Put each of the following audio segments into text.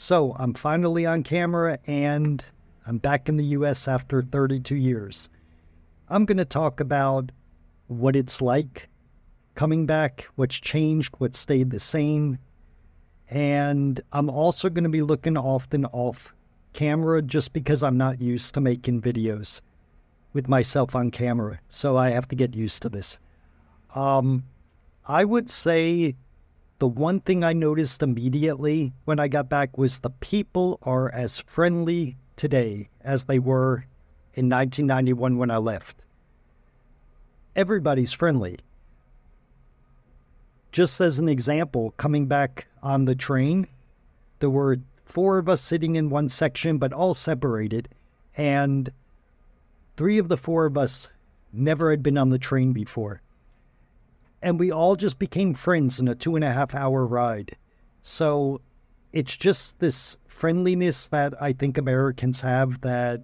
So I'm finally on camera and I'm back in the US after 32 years. I'm going to talk about what it's like coming back, what's changed, what stayed the same. And I'm also going to be looking often off camera just because I'm not used to making videos with myself on camera. So I have to get used to this. I would say the one thing I noticed immediately when I got back was the people are as friendly today as they were in 1991 when I left. Everybody's friendly. Just as an example, coming back on the train, there were 4 of us sitting in one section, but all separated. And 3 of the 4 of us never had been on the train before. And we all just became friends in a 2.5-hour ride. So it's just this friendliness that I think Americans have, that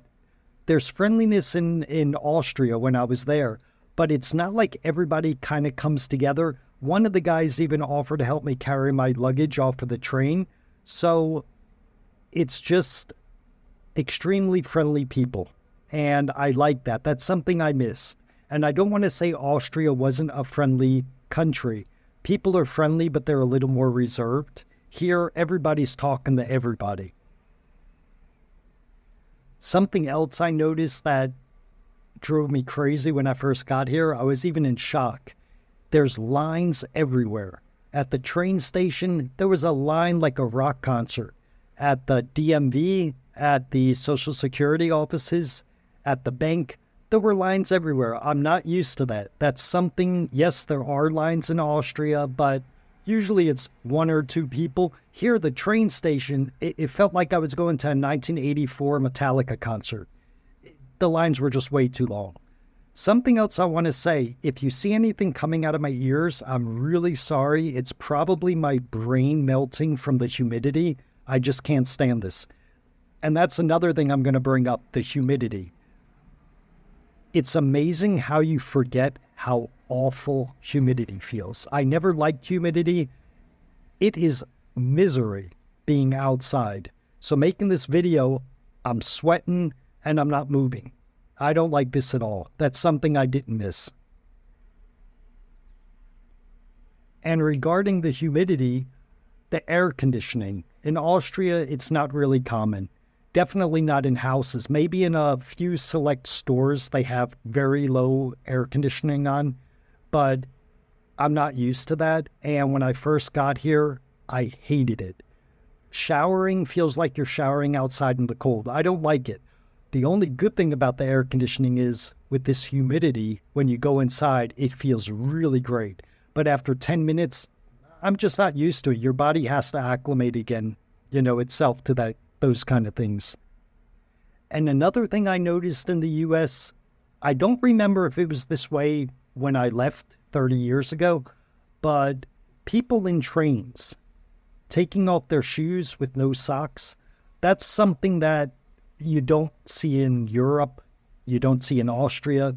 there's friendliness in Austria when I was there, but it's not like everybody kind of comes together. One of the guys even offered to help me carry my luggage off of the train. So it's just extremely friendly people. And I like that. That's something I missed. And I don't want to say Austria wasn't a friendly country. People are friendly, but they're a little more reserved. Here, everybody's talking to everybody. Something else I noticed that drove me crazy when I first got here, I was even in shock. There's lines everywhere. At the train station, there was a line like a rock concert. At the DMV, at the Social Security offices, at the bank, there were lines everywhere. I'm not used to that. That's something, yes, there are lines in Austria, but usually it's 1 or 2 people. Here, the train station, it felt like I was going to a 1984 Metallica concert. The lines were just way too long. Something else I want to say, if you see anything coming out of my ears, I'm really sorry. It's probably my brain melting from the humidity. I just can't stand this. And that's another thing I'm going to bring up, the humidity. It's amazing how you forget how awful humidity feels. I never liked humidity. It is misery being outside. So making this video, I'm sweating and I'm not moving. I don't like this at all. That's something I didn't miss. And regarding the humidity, the air conditioning. In Austria, it's not really common. Definitely not in houses. Maybe in a few select stores they have very low air conditioning on, but I'm not used to that. And when I first got here, I hated it. Showering feels like you're showering outside in the cold. I don't like it. The only good thing about the air conditioning is with this humidity, when you go inside, it feels really great. But after 10 minutes, I'm just not used to it. Your body has to acclimate again, itself to those kind of things. And another thing I noticed in the US, I don't remember if it was this way when I left 30 years ago, but people in trains taking off their shoes with no socks, that's something that you don't see in Europe, you don't see in Austria.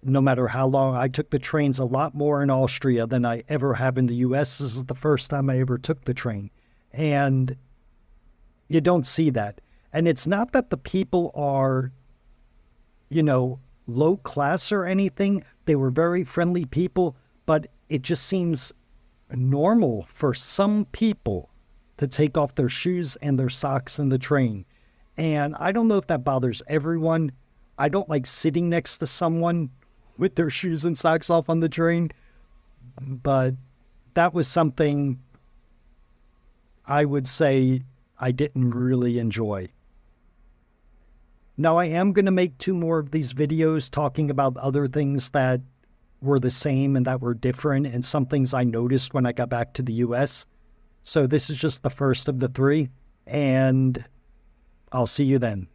No matter how long, I took the trains a lot more in Austria than I ever have in the US. This is the first time I ever took the train. And you don't see that. And it's not that the people are, low class or anything. They were very friendly people, but it just seems normal for some people to take off their shoes and their socks in the train. And I don't know if that bothers everyone. I don't like sitting next to someone with their shoes and socks off on the train, but that was something I would say I didn't really enjoy. Now, I am going to make 2 more of these videos talking about other things that were the same and that were different, and some things I noticed when I got back to the US. So this is just the first of the 3, and I'll see you then.